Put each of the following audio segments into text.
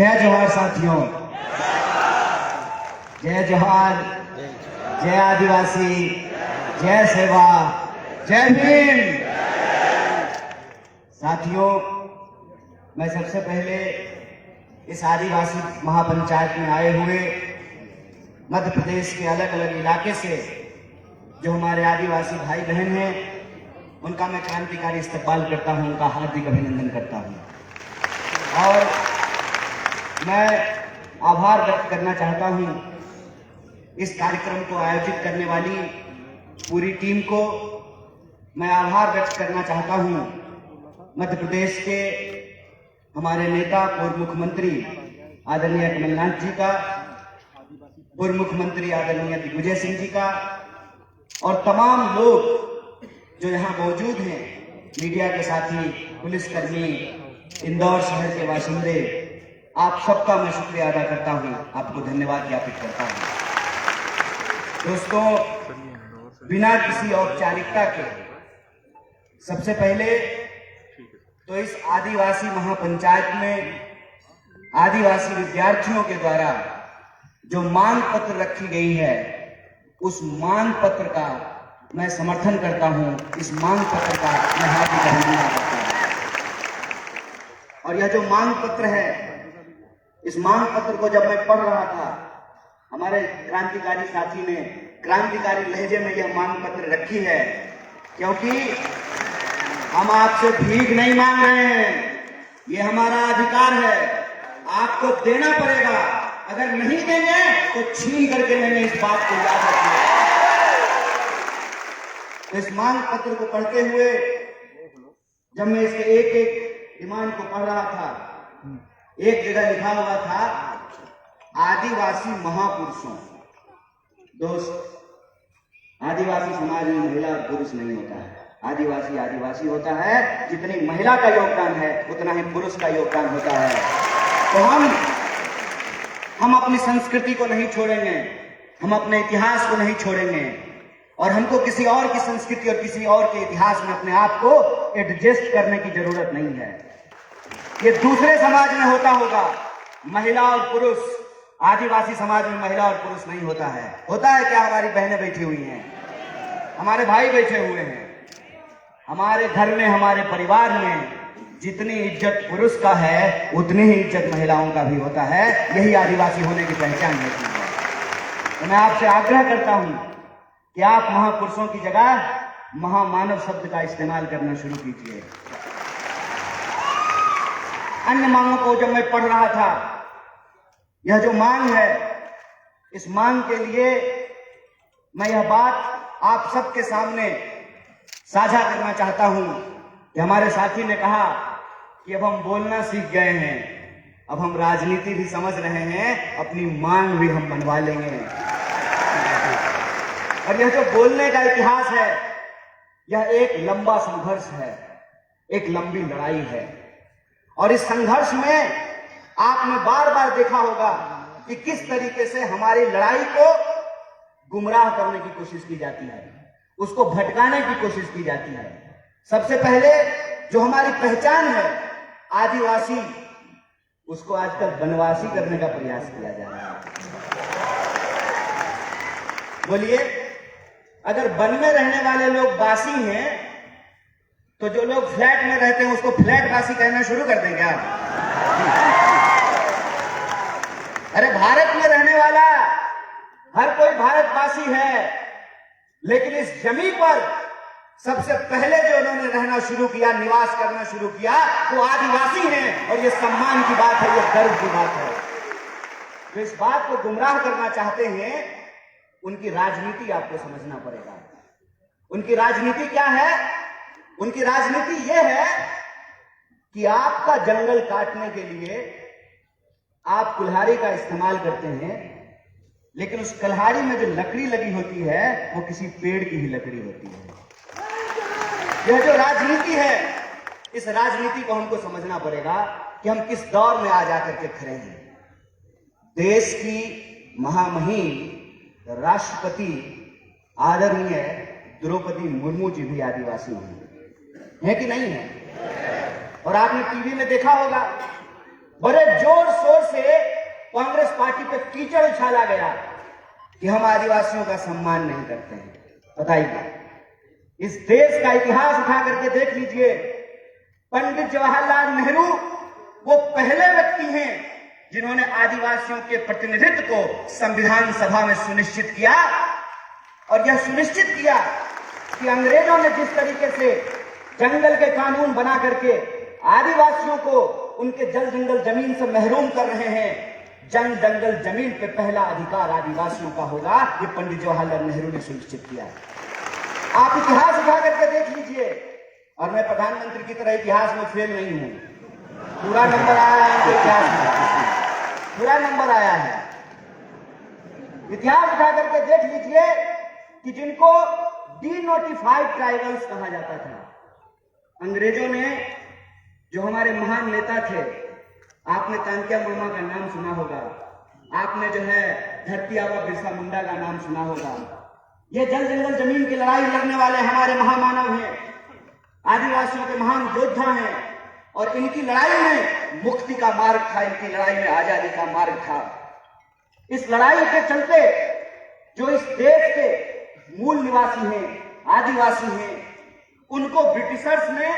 जय जोहार साथियों, जय जोहार, जय आदिवासी, जय सेवा, जय भीम। साथियों, मैं सबसे पहले इस आदिवासी महापंचायत में आए हुए मध्य प्रदेश के अलग अलग इलाके से जो हमारे आदिवासी भाई बहन हैं, उनका मैं क्रांतिकारी इस्तकबाल करता हूं, उनका हार्दिक अभिनंदन करता हूं और मैं आभार व्यक्त करना चाहता हूं इस कार्यक्रम को आयोजित करने वाली पूरी टीम को। मैं आभार व्यक्त करना चाहता हूं मध्य प्रदेश के हमारे नेता पूर्व मुख्यमंत्री आदरणीय कमलनाथ जी का, पूर्व मुख्यमंत्री आदरणीय दिग्विजय सिंह जी का और तमाम लोग जो यहाँ मौजूद हैं, मीडिया के साथी, पुलिसकर्मी, इंदौर शहर के बाशिंदे, आप सबका मैं शुक्रिया अदा करता हूँ, आपको धन्यवाद ज्ञापित करता हूँ। दोस्तों, बिना किसी औपचारिकता के सबसे पहले तो इस आदिवासी महापंचायत में आदिवासी विद्यार्थियों के द्वारा जो मांग पत्र रखी गई है, उस मांग पत्र का मैं समर्थन करता हूं। इस मांग पत्र का मैं हार्दिक अभिनंदन करता हूं। और यह जो मांग पत्र है, इस मांग पत्र को जब मैं पढ़ रहा था, हमारे क्रांतिकारी साथी ने क्रांतिकारी लहजे में यह मांग पत्र रखी है, क्योंकि हम आपसे भीख नहीं मांग रहे हैं, ये हमारा अधिकार है, आपको देना पड़ेगा। अगर नहीं देंगे तो छीन करके लेंगे, इस बात को याद रखिए। तो इस मांग पत्र को पढ़ते हुए जब मैं इसके एक एक डिमांड को पढ़ रहा था, एक जगह लिखा हुआ था आदिवासी महापुरुषों। दोस्त, आदिवासी समाज में महिला और पुरुष नहीं होता है। आदिवासी आदिवासी होता है, जितनी महिला का योगदान है उतना ही पुरुष का योगदान होता है। तो हम अपनी संस्कृति को नहीं छोड़ेंगे, हम अपने इतिहास को नहीं छोड़ेंगे और हमको किसी और की संस्कृति और किसी और के इतिहास में अपने आप को एडजस्ट करने की जरूरत नहीं है। ये दूसरे समाज में होता होगा, महिला और पुरुष, आदिवासी समाज में महिला और पुरुष नहीं होता है। होता है क्या? हमारी बहनें बैठी हुई हैं, हमारे भाई बैठे हुए हैं। हमारे घर में, हमारे परिवार में जितनी इज्जत पुरुष का है उतनी ही इज्जत महिलाओं का भी होता है। यही आदिवासी होने की पहचान होती है। तो मैं आपसे आग्रह करता हूं कि आप महापुरुषों की जगह महामानव शब्द का इस्तेमाल करना शुरू कीजिए। अन्य मांगों को जब मैं पढ़ रहा था, यह जो मांग है, इस मांग के लिए मैं यह बात आप सबके सामने साझा करना चाहता हूं कि हमारे साथी ने कहा कि अब हम बोलना सीख गए हैं, अब हम राजनीति भी समझ रहे हैं, अपनी मांग भी हम बनवा लेंगे। और यह जो बोलने का इतिहास है, यह एक लंबा संघर्ष है, एक लंबी लड़ाई है। और इस संघर्ष में आपने बार बार देखा होगा कि किस तरीके से हमारी लड़ाई को गुमराह करने की कोशिश की जाती है, उसको भटकाने की कोशिश की जाती है। सबसे पहले जो हमारी पहचान है आदिवासी, उसको आजकल बनवासी करने का प्रयास किया जा रहा है। बोलिए, अगर वन में रहने वाले लोग बासी हैं तो जो लोग फ्लैट में रहते हैं उसको फ्लैट बासी कहना शुरू कर देंगे आप? अरे, भारत में रहने वाला हर कोई भारतवासी है, लेकिन इस जमीन पर सबसे पहले जो उन्होंने रहना शुरू किया, निवास करना शुरू किया, वो आदिवासी हैं। और ये सम्मान की बात है, ये गर्व की बात है। जो इस बात को गुमराह करना चाहते हैं, उनकी राजनीति आपको समझना पड़ेगा। उनकी राजनीति क्या है? उनकी राजनीति ये है कि आपका जंगल काटने के लिए आप कुल्हाड़ी का इस्तेमाल करते हैं, लेकिन उस कुल्हाड़ी में जो लकड़ी लगी होती है वो किसी पेड़ की ही लकड़ी होती है। यह जो राजनीति है, इस राजनीति को हमको समझना पड़ेगा कि हम किस दौर में आ जाकर के खड़े हैं। देश की महामहिम राष्ट्रपति आदरणीय द्रौपदी मुर्मू जी भी आदिवासी हैं, है कि नहीं है? और आपने टीवी में देखा होगा बड़े जोर शोर से कांग्रेस पार्टी पे कीचड़ उछाला गया कि हम आदिवासियों का सम्मान नहीं करते हैं। बताइए, इस देश का इतिहास उठा करके देख लीजिए। पंडित जवाहरलाल नेहरू वो पहले व्यक्ति हैं जिन्होंने आदिवासियों के प्रतिनिधित्व को संविधान सभा में सुनिश्चित किया, और यह सुनिश्चित किया कि अंग्रेजों ने जिस तरीके से जंगल के कानून बना करके आदिवासियों को उनके जल जंगल जमीन से महरूम कर रहे हैं, जंग जंगल जमीन पे पहला अधिकार आदिवासियों का होगा, ये पंडित जवाहरलाल नेहरू ने सुनिश्चित किया। आप इतिहास उठा करके देख लीजिए, और मैं प्रधानमंत्री की तरह इतिहास में फेल नहीं हूं। पूरा नंबर आया है तो इतिहास में पूरा नंबर आया है। इतिहास उठा करके देख लीजिए कि जिनको डीनोटिफाइड ट्राइबल्स कहा जाता था, अंग्रेजों ने, जो हमारे महान नेता थे, आपने तांत्या मामा का नाम सुना होगा, आपने जो है धरती आबा बिरसा मुंडा का नाम सुना होगा। ये जल जंगल जमीन की लड़ाई लड़ने वाले हमारे महामानव हैं, आदिवासियों के महान योद्धा हैं, और इनकी लड़ाई में मुक्ति का मार्ग था, इनकी लड़ाई में आजादी का मार्ग था। इस लड़ाई के चलते जो इस देश के मूल निवासी हैं, आदिवासी हैं, उनको ब्रिटिशर्स ने,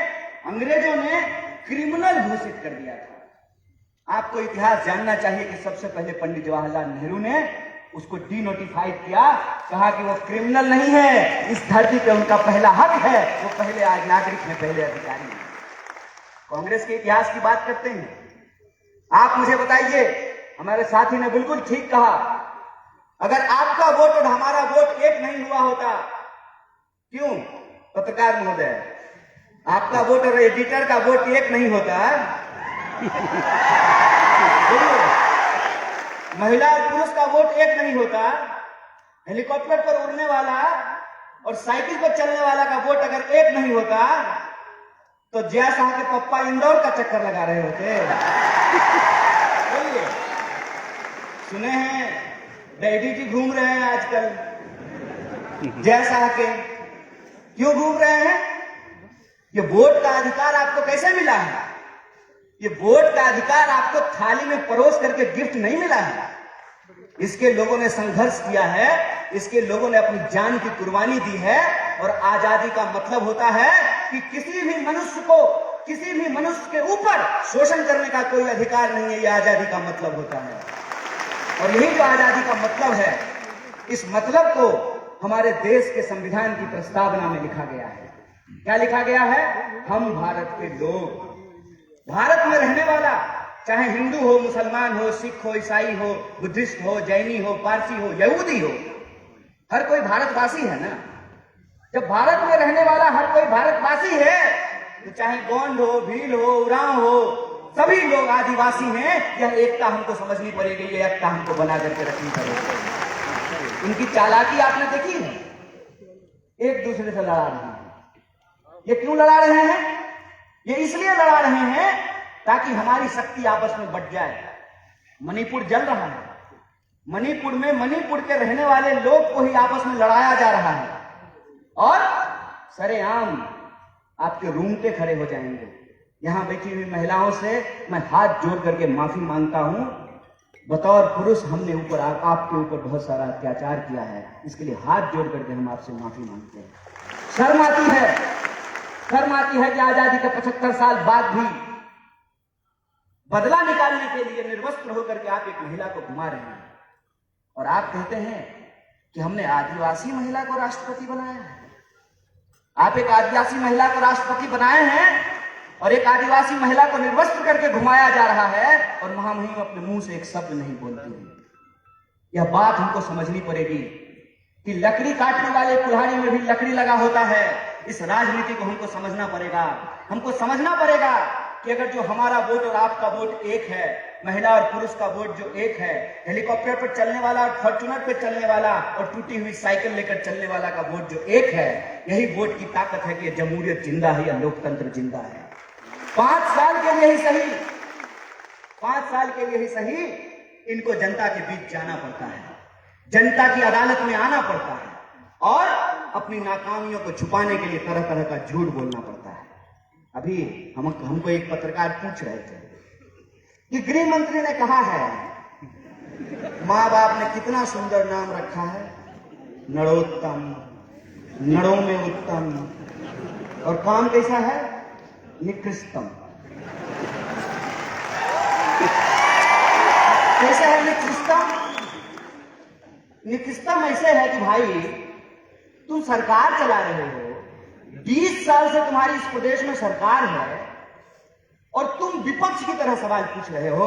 अंग्रेजों ने क्रिमिनल घोषित कर दिया था। आपको इतिहास जानना चाहिए कि सबसे पहले पंडित जवाहरलाल नेहरू ने उसको डीनोटिफाइड किया, कहा कि वो क्रिमिनल नहीं है, इस धरती पे उनका पहला हक है, वो पहले आज नागरिक हैं, पहले अधिकारी हैं। कांग्रेस के इतिहास की बात करते हैं। आप मुझे बताइए, हमारे साथी ने बिल्कुल ठीक कहा, अगर आपका वोट और हमारा वोट एक नहीं हुआ होता, क्यों पत्रकार महोदय, आपका वोट और एडिटर का वोट एक नहीं होता, महिला और पुरुष का वोट एक नहीं होता, हेलीकॉप्टर पर उड़ने वाला और साइकिल पर चलने वाला का वोट अगर एक नहीं होता, तो जया शाह के पप्पा इंदौर का चक्कर लगा रहे होते। बोलिए, सुने हैं डैडी जी घूम रहे हैं आजकल जया शाह के, क्यों घूम रहे हैं? ये वोट का अधिकार आपको कैसे मिला है? ये वोट का अधिकार आपको थाली में परोस करके गिफ्ट नहीं मिला है। इसके लोगों ने संघर्ष किया है, इसके लोगों ने अपनी जान की कुर्बानी दी है, और आजादी का मतलब होता है कि किसी भी मनुष्य को, किसी भी मनुष्य के ऊपर शोषण करने का कोई अधिकार नहीं है। यह आजादी का मतलब होता है, और यही तो आजादी का मतलब है। इस मतलब को हमारे देश के संविधान की प्रस्तावना में लिखा गया है। क्या लिखा गया है? हम भारत के लोग, भारत में रहने वाला, चाहे हिंदू हो, मुसलमान हो, सिख हो, ईसाई हो, बुद्धिस्ट हो, जैनी हो, पारसी हो, यहूदी हो, हर कोई भारतवासी है ना। जब भारत में रहने वाला हर कोई भारतवासी है, तो चाहे गोंड हो, भील हो, उरांव हो, सभी लोग आदिवासी हैं। यह एकता हमको समझनी पड़ेगी, यह एकता हमको बना करके रखनी पड़ेगी। उनकी चालाकी आपने देखी है, एक दूसरे से लड़ा रहे हैं। ये क्यों लड़ा रहे हैं? ये इसलिए लड़ा रहे हैं ताकि हमारी शक्ति आपस में बढ़ जाए। मणिपुर जल रहा है, मणिपुर में मणिपुर के रहने वाले लोग को ही आपस में लड़ाया जा रहा है, और सरेआम आपके रूंगटे खड़े हो जाएंगे। यहां बैठी हुई महिलाओं से मैं हाथ जोड़ करके माफी मांगता हूं। बतौर पुरुष हमने ऊपर आपके ऊपर बहुत सारा अत्याचार किया है, इसके लिए हाथ जोड़ करके हम आपसे माफी मांगते हैं। शर्म आती है, शर्म आती है कि आजादी के 75 साल बाद भी बदला निकालने के लिए निर्वस्त्र होकर के आप एक महिला को घुमा रहे हैं, और आप कहते हैं कि हमने आदिवासी महिला को राष्ट्रपति बनाया है। आप एक आदिवासी महिला को राष्ट्रपति बनाए हैं, और एक आदिवासी महिला को निर्वस्त्र करके घुमाया जा रहा है, और महामहिम अपने मुंह से एक शब्द नहीं बोलती है। यह बात हमको समझनी पड़ेगी कि लकड़ी काटने वाले कुल्हाड़ी में भी लकड़ी लगा होता है। इस राजनीति को हमको समझना पड़ेगा। हमको समझना पड़ेगा कि अगर जो हमारा वोट और आपका वोट एक है, महिला और पुरुष का वोट जो एक है, हेलीकॉप्टर पर चलने वाला और फॉर्च्यूनर पर चलने वाला और टूटी हुई साइकिल लेकर चलने वाला का वोट जो एक है, यही वोट की ताकत है कि यह जमहूरियत जिंदा है, या लोकतंत्र जिंदा है। 5 साल के लिए ही सही, 5 साल के लिए ही सही, इनको जनता के बीच जाना पड़ता है, जनता की अदालत में आना पड़ता है, और अपनी नाकामियों को छुपाने के लिए तरह तरह का झूठ बोलना पड़ता है। अभी हमको एक पत्रकार पूछ रहे थे कि गृह मंत्री ने कहा है, माँ बाप ने कितना सुंदर नाम रखा है, नरोत्तम, नरों में उत्तम, और काम कैसा है, निकृष्टम। कैसा है निकृष्टम? निकृष्टम ऐसे है कि भाई तुम सरकार चला रहे हो, 20 साल से तुम्हारी इस प्रदेश में सरकार है और तुम विपक्ष की तरह सवाल पूछ रहे हो।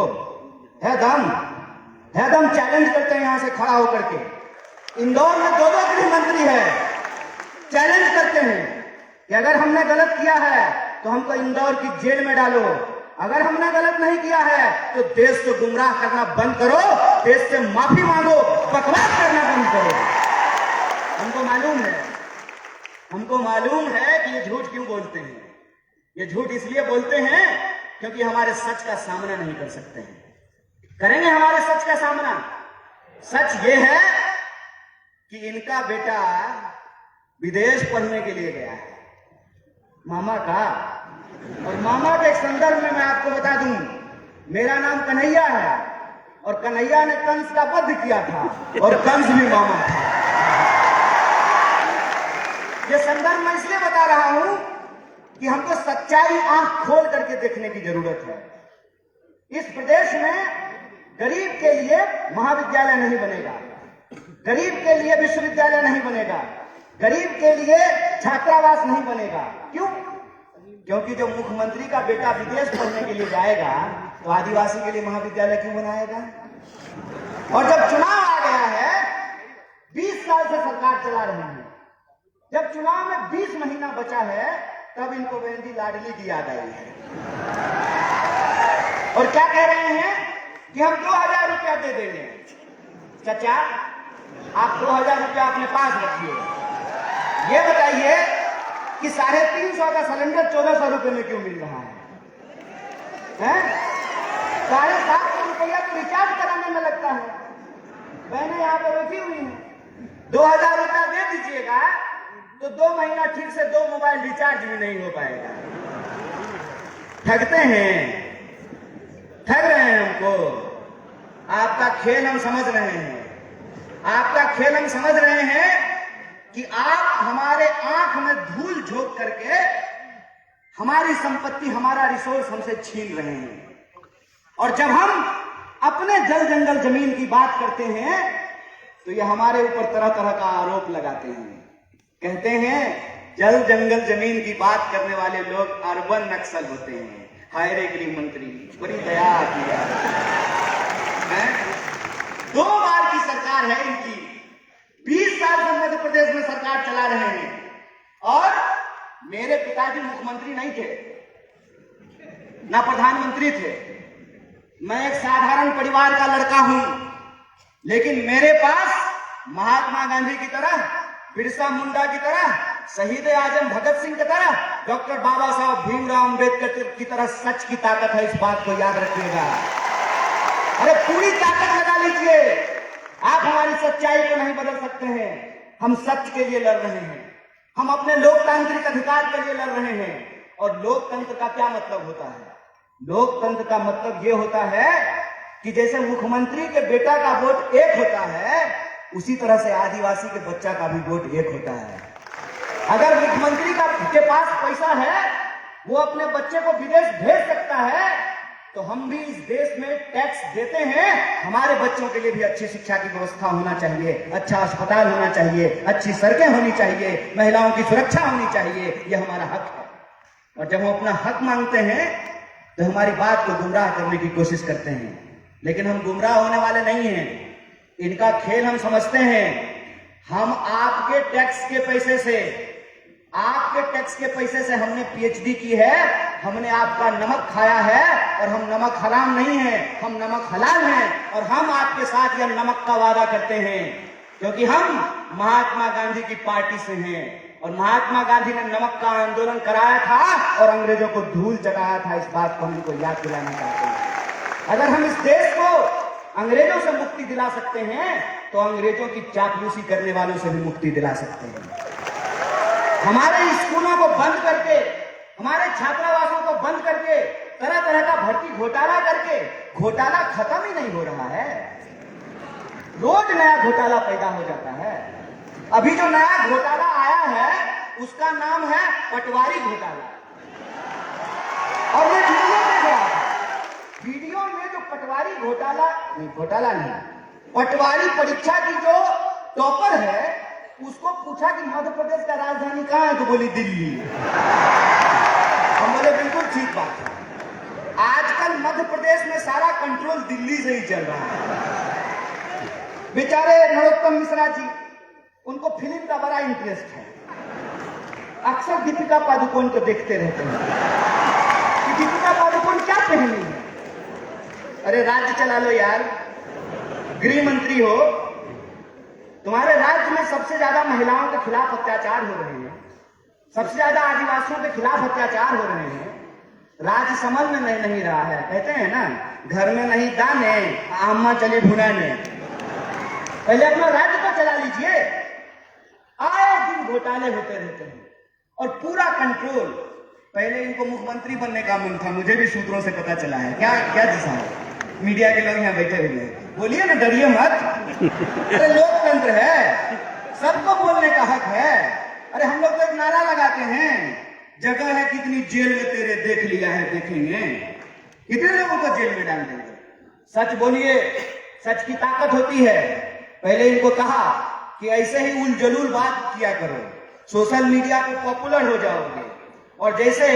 है दम चैलेंज करते हैं यहां से खड़ा होकर के। इंदौर में 2 गृह मंत्री है, चैलेंज करते हैं कि अगर हमने गलत किया है तो हमको इंदौर की जेल में डालो, अगर हमने गलत नहीं किया है तो देश को गुमराह करना बंद करो, देश से माफी मांगो, बकवास करना बंद करो। हमको मालूम है कि ये झूठ क्यों बोलते हैं। ये झूठ इसलिए बोलते हैं क्योंकि हमारे सच का सामना नहीं कर सकते हैं। करेंगे हमारे सच का सामना। सच ये है कि इनका बेटा विदेश पढ़ने के लिए गया है, मामा का। और मामा के संदर्भ में मैं आपको बता दूं, मेरा नाम कन्हैया है और कन्हैया ने कंस का वध किया था और कंस भी मामा था। ये संदर्भ मैं इसलिए बता रहा हूं कि हमको सच्चाई आंख खोल करके देखने की जरूरत है। इस प्रदेश में गरीब के लिए महाविद्यालय नहीं बनेगा, गरीब के लिए विश्वविद्यालय नहीं बनेगा, गरीब के लिए छात्रावास नहीं बनेगा। क्यों? क्योंकि जो मुख्यमंत्री का बेटा विदेश पढ़ने के लिए जाएगा तो आदिवासी के लिए महाविद्यालय क्यों बनाएगा? और जब चुनाव आ गया है, 20 साल से सरकार चला रहे हैं, जब चुनाव में 20 महीना बचा है तब इनको बहन लाडली की याद आई है और क्या कह रहे हैं कि हम 2000 रुपया दे देंगे। चाचा, आप 2000 रुपया अपने पास रखिए। ये बताइए कि 350 का सिलेंडर 1400 रुपये में क्यों मिल रहा है? 750 रुपया तो रिचार्ज कराने में लगता है। बहनें यहाँ पे बैठी हुई हैं, 2000 रुपया दे दीजिएगा तो 2 महीना ठीक से 2 मोबाइल रिचार्ज भी नहीं हो पाएगा। ठगते हैं, ठग रहे हैं हमको। आपका खेल हम समझ रहे हैं, आपका खेल हम समझ रहे हैं कि आप हमारे आंख में धूल झोंक करके हमारी संपत्ति, हमारा रिसोर्स हमसे छीन रहे हैं। और जब हम अपने जल जंगल जमीन की बात करते हैं तो ये हमारे ऊपर तरह तरह का आरोप लगाते हैं। कहते हैं जल जंगल जमीन की बात करने वाले लोग अर्बन नक्सल होते हैं। हाय रे गृह मंत्री, बड़ी दया आती है। 2 बार की सरकार है इनकी, 20 साल से मध्य प्रदेश में सरकार चला रहे हैं। और मेरे पिताजी मुख्यमंत्री नहीं थे, ना प्रधानमंत्री थे। मैं एक साधारण परिवार का लड़का हूं, लेकिन मेरे पास महात्मा गांधी की तरह, बिरसा मुंडा की तरह, शहीद आजम भगत सिंह की तरह, डॉक्टर बाबा साहब भीमराव अंबेडकर की तरह सच की ताकत है। इस बात को याद रखिएगा। अरे पूरी ताकत लगा लीजिए, आप हमारी सच्चाई को नहीं बदल सकते हैं। हम सच के लिए लड़ रहे हैं, हम अपने लोकतांत्रिक अधिकार के लिए लड़ रहे हैं। और लोकतंत्र का क्या मतलब होता है? लोकतंत्र का मतलब ये होता है कि जैसे मुख्यमंत्री के बेटा का वोट 1 होता है, उसी तरह से आदिवासी के बच्चा का भी वोट 1 होता है। अगर मुख्यमंत्री के पास पैसा है, वो अपने बच्चे को विदेश भेज सकता है, तो हम भी इस देश में टैक्स देते हैं। हमारे बच्चों के लिए भी अच्छी शिक्षा की व्यवस्था होना चाहिए, अच्छा अस्पताल होना चाहिए, अच्छी सड़कें होनी चाहिए, महिलाओं की सुरक्षा होनी चाहिए। यह हमारा हक है। और जब हम अपना हक मांगते हैं तो हमारी बात को गुमराह करने की कोशिश करते हैं, लेकिन हम गुमराह होने वाले नहीं हैं। इनका खेल हम समझते हैं। हम आपके टैक्स के पैसे से हमने पीएचडी की है, हमने आपका नमक खाया है। और हम नमक हराम नहीं है, हम नमक हलाल हैं। और हम आपके साथ यह नमक का वादा करते हैं क्योंकि हम महात्मा गांधी की पार्टी से हैं। और महात्मा गांधी ने नमक का आंदोलन कराया था और अंग्रेजों को धूल चढ़ाया था। इस बात को हमको याद दिलाना चाहते हैं। अगर हम इस देश को अंग्रेजों से मुक्ति दिला सकते हैं तो अंग्रेजों की चापलूसी करने वालों से भी मुक्ति दिला सकते हैं। हमारे स्कूलों को बंद करके, हमारे छात्रावासों को बंद करके तरह तरह का भर्ती घोटाला करके घोटाला खत्म ही नहीं हो रहा है। रोज नया घोटाला पैदा हो जाता है। अभी जो नया घोटाला आया है उसका नाम है पटवारी घोटाला। और ये वीडियो में गया था, वीडियो में जो पटवारी घोटाला नहीं, पटवारी परीक्षा की जो टॉपर है उसको पूछा कि मध्य प्रदेश का राजधानी कहाँ है, तो बोली दिल्ली। हम बोले बिल्कुल ठीक बात है। आजकल मध्य प्रदेश में सारा कंट्रोल दिल्ली से ही चल रहा है। बेचारे नरोत्तम मिश्रा जी, उनको फिल्म का बड़ा इंटरेस्ट है। अक्सर दीपिका पादुकोण को देखते रहते हैं कि दीपिका पादुकोण क्या पहनी है। अरे राज्य चला लो यार, गृह मंत्री हो, तुम्हारे राज्य में सबसे ज्यादा महिलाओं के खिलाफ अत्याचार हो रहे हैं, सबसे ज्यादा आदिवासियों के खिलाफ अत्याचार हो रहे हैं, राज्य समझ में नहीं रहा है। कहते हैं ना, घर में नहीं दाने अम्मा चली भुनाने। पहले अपना राज्य को चला लीजिए। आए दिन घोटाले होते रहते हैं और पूरा कंट्रोल। पहले इनको मुख्यमंत्री बनने का मन था, मुझे भी सूत्रों से पता चला है। क्या दिशा है? मीडिया के लोग यहाँ बैठे हुए हैं, बोलिए ना, डरिए मत। अरे लोकतंत्र है, सबको बोलने का हक है। अरे हम लोग तो एक नारा लगाते हैं, जगह है कितनी जेल में तेरे, देख लिया है देखेंगे। कितने लोगों को जेल में डाल देंगे। सच बोलिए, सच की ताकत होती है। पहले इनको कहा कि ऐसे ही उल जलूल बात किया करो, सोशल मीडिया पे पॉपुलर हो जाओगे। और जैसे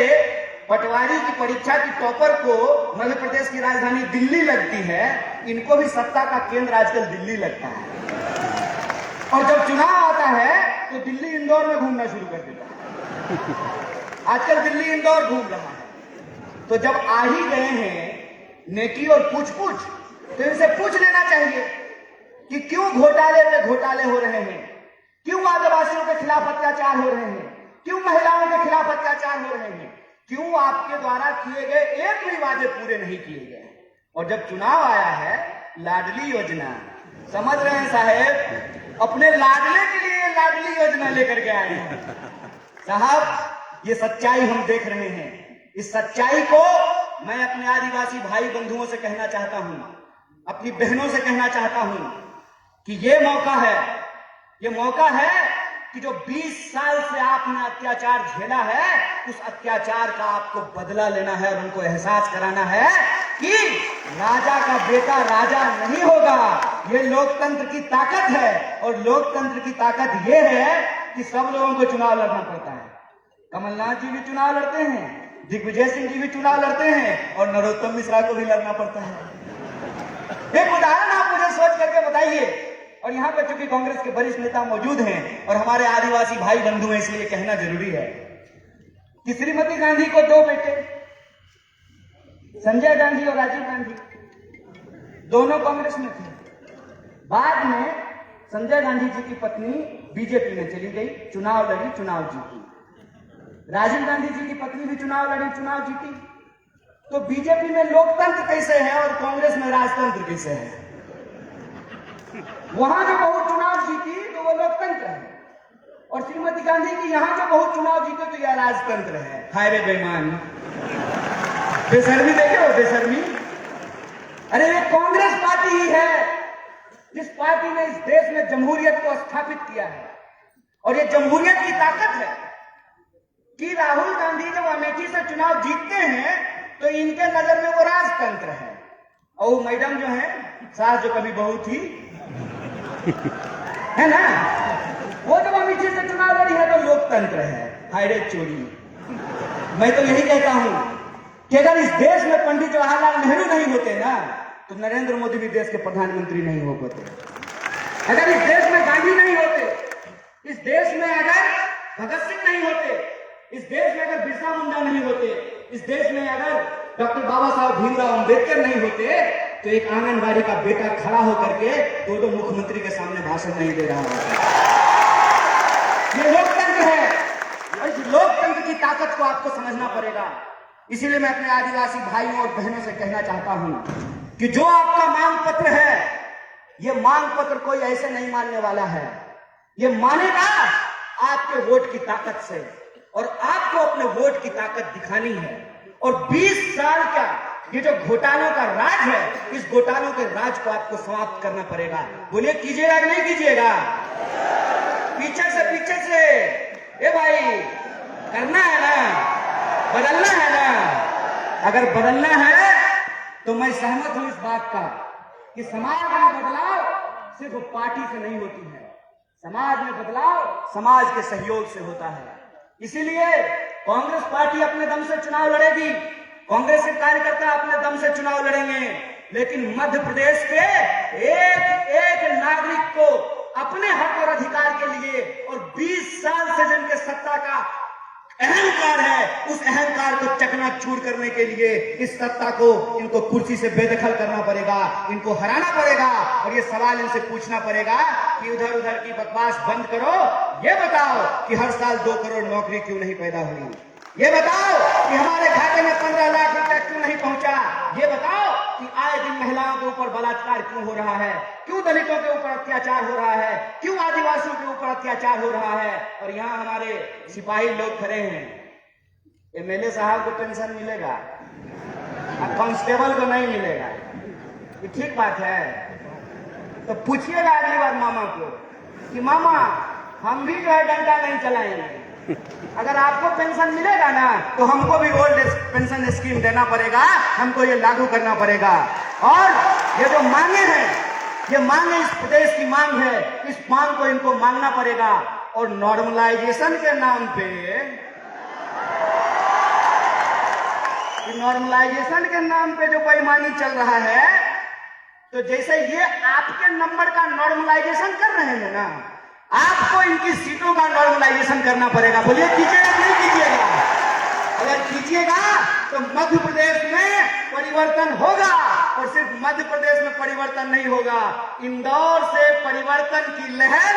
पटवारी की परीक्षा की टॉपर को मध्य प्रदेश की राजधानी दिल्ली लगती है, इनको भी सत्ता का केंद्र आजकल दिल्ली लगता है। और जब चुनाव आता है तो दिल्ली इंदौर में घूमना शुरू कर देता है। आजकल दिल्ली इंदौर घूम रहा है। तो जब आ ही गए हैं नेकी और पूछ तो इनसे पूछ लेना चाहिए कि क्यों घोटाले पे घोटाले हो रहे हैं, क्यों आदिवासियों के खिलाफ अत्याचार हो रहे हैं, क्यों महिलाओं के खिलाफ अत्याचार हो रहे हैं, क्यों आपके द्वारा किए गए एक भी वादे पूरे नहीं किए गए। और जब चुनाव आया है, लाडली योजना, समझ रहे हैं साहेब, अपने लाडले के लिए लाडली योजना लेकर के आए हैं। साहब, ये सच्चाई हम देख रहे हैं। इस सच्चाई को मैं अपने आदिवासी भाई बंधुओं से कहना चाहता हूं, अपनी बहनों से कहना चाहता हूं कि ये मौका है कि जो 20 साल से आपने अत्याचार झेला है, उस अत्याचार का आपको बदला लेना है और उनको एहसास कराना है कि राजा का बेटा राजा नहीं होगा। ये लोकतंत्र की ताकत है। और लोकतंत्र की ताकत ये है कि सब लोगों को चुनाव लड़ना पड़ता है। कमलनाथ जी भी चुनाव लड़ते हैं, दिग्विजय सिंह जी भी चुनाव लड़ते हैं, और नरोत्तम मिश्रा को भी लड़ना पड़ता है। एक उदाहरण आप मुझे सोच करके बताइए। और यहाँ पर चूंकि कांग्रेस के वरिष्ठ नेता मौजूद हैं और हमारे आदिवासी भाई बंधु हैं, इसलिए कहना जरूरी है कि श्रीमती गांधी को 2 बेटे, संजय गांधी और राजीव गांधी, दोनों कांग्रेस में थे। बाद में संजय गांधी जी की पत्नी बीजेपी में चली गई, चुनाव लड़ी, चुनाव जीती। राजीव गांधी जी की पत्नी भी चुनाव लड़ी, चुनाव जीती। तो बीजेपी में लोकतंत्र कैसे है और कांग्रेस में राजतंत्र कैसे है? वहां जो बहुत चुनाव जीती तो वो लोकतंत्र है, और श्रीमती गांधी की यहां जो बहुत चुनाव जीते तो यह राजतंत्र है। हाय रे बेईमान, बेशर्मी देखे हो, बेशर्मी। अरे ये कांग्रेस पार्टी ही है जिस पार्टी ने इस देश में जमहूरियत को स्थापित किया है। और ये जमहूरियत की ताकत है कि राहुल गांधी जब अमेठी से चुनाव जीतते हैं तो इनके नजर में वो राजतंत्र है। और मैडम जो है, सास जो कभी बहू थी, है ना, वो जब अमेठी से चुनाव लड़ी है तो लोकतंत्र है। हाय रे चोरी। मैं तो यही कहता हूं कि अगर इस देश में पंडित जवाहरलाल नेहरू नहीं होते ना, तो नरेंद्र मोदी भी देश के प्रधानमंत्री नहीं हो पाते। अगर इस देश में गांधी नहीं होते, इस देश में अगर भगत सिंह नहीं होते, इस देश में अगर बिरसा मुंडा नहीं होते, इस देश में अगर डॉक्टर बाबा साहब भीमराव अंबेडकर नहीं होते, तो एक आंगनबाड़ी का बेटा खड़ा होकर के 2 मुख्यमंत्री के सामने भाषण नहीं दे रहा होता। ये लोकतंत्र है और इस लोकतंत्र की ताकत को आपको समझना पड़ेगा। इसीलिए मैं अपने आदिवासी भाइयों और बहनों से कहना चाहता हूं कि जो आपका मांग पत्र है, ये मांग पत्र कोई ऐसे नहीं मानने वाला है। ये मानेगा आपके वोट की ताकत से, और आपको अपने वोट की ताकत दिखानी है। और 20 साल का ये जो घोटालों का राज है, इस घोटालों के राज को आपको समाप्त करना पड़ेगा। बोलिए कीजिएगा कि नहीं कीजिएगा? पीछे से ए भाई, करना है ना, बदलना है ना। अगर बदलना है तो मैं सहमत हूं इस बात का कि समाज में बदलाव सिर्फ पार्टी से नहीं होती है, समाज में बदलाव समाज के सहयोग से होता है। इसीलिए कांग्रेस पार्टी अपने दम से चुनाव लड़ेगी, कांग्रेस के कार्यकर्ता अपने दम से चुनाव लड़ेंगे, लेकिन मध्य प्रदेश के एक एक नागरिक को अपने हक और अधिकार के लिए और 20 साल से जिनके सत्ता का अहंकार है, उस अहंकार को चकनाचूर करने के लिए इस सत्ता को इनको कुर्सी से बेदखल करना पड़ेगा, इनको हराना पड़ेगा। और ये सवाल इनसे पूछना पड़ेगा कि उधर उधर की बकवास बंद करो, ये बताओ कि हर साल 2 करोड़ नौकरी क्यों नहीं पैदा हुई, ये बताओ कि हमारे खाते में 15 लाख रुपया क्यों नहीं पहुंचा, ये बताओ कि आए दिन महिलाओं के ऊपर बलात्कार क्यों हो रहा है, क्यों दलितों के ऊपर अत्याचार हो रहा है, क्यों आदिवासियों के ऊपर अत्याचार हो रहा है। और यहाँ हमारे सिपाही लोग खड़े हैं, एमएलए साहब को पेंशन मिलेगा, कांस्टेबल को नहीं मिलेगा, ये ठीक बात है? तो पूछिएगा अगली बार मामा को कि मामा हम भी जो है डंडा नहीं चलाएंगे, अगर आपको पेंशन मिलेगा ना तो हमको भी ओल्ड एज पेंशन स्कीम देना पड़ेगा, हमको ये लागू करना पड़ेगा। और ये जो मांगे हैं, ये मांगे इस प्रदेश की मांग है, इस मांग को इनको मांगना पड़ेगा। और नॉर्मलाइजेशन के नाम पे, नॉर्मलाइजेशन के नाम पे जो बेईमानी चल रहा है, तो जैसे ये आपके नंबर का नॉर्मलाइजेशन कर रहे हैं ना, आपको इनकी सीटों का नॉर्मलाइजेशन करना पड़ेगा। बोलिए कीजिएगा नहीं कीजिएगा? अगर कीजिएगा तो मध्य प्रदेश में परिवर्तन होगा, और सिर्फ मध्य प्रदेश में परिवर्तन नहीं होगा, इंदौर से परिवर्तन की लहर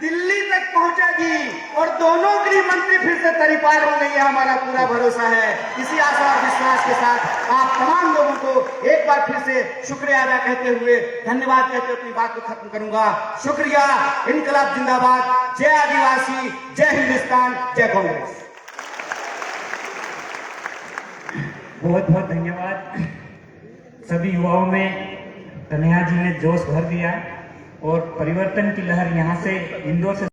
दिल्ली तक पहुंचेगी और दोनों गृह मंत्री फिर से तरीपार होंगे, ये हमारा पूरा भरोसा है। इसी आशा और विश्वास के साथ आप तमाम लोगों को एक बार फिर से शुक्रिया अदा कहते हुए, धन्यवाद कहते हुए अपनी बात को खत्म करूंगा। शुक्रिया, इनकलाब जिंदाबाद, जय आदिवासी, जय हिंदुस्तान, जय कांग्रेस। बहुत बहुत धन्यवाद। सभी युवाओं में कन्हैया जी ने जोश भर दिया और परिवर्तन की लहर यहाँ से इंदौर से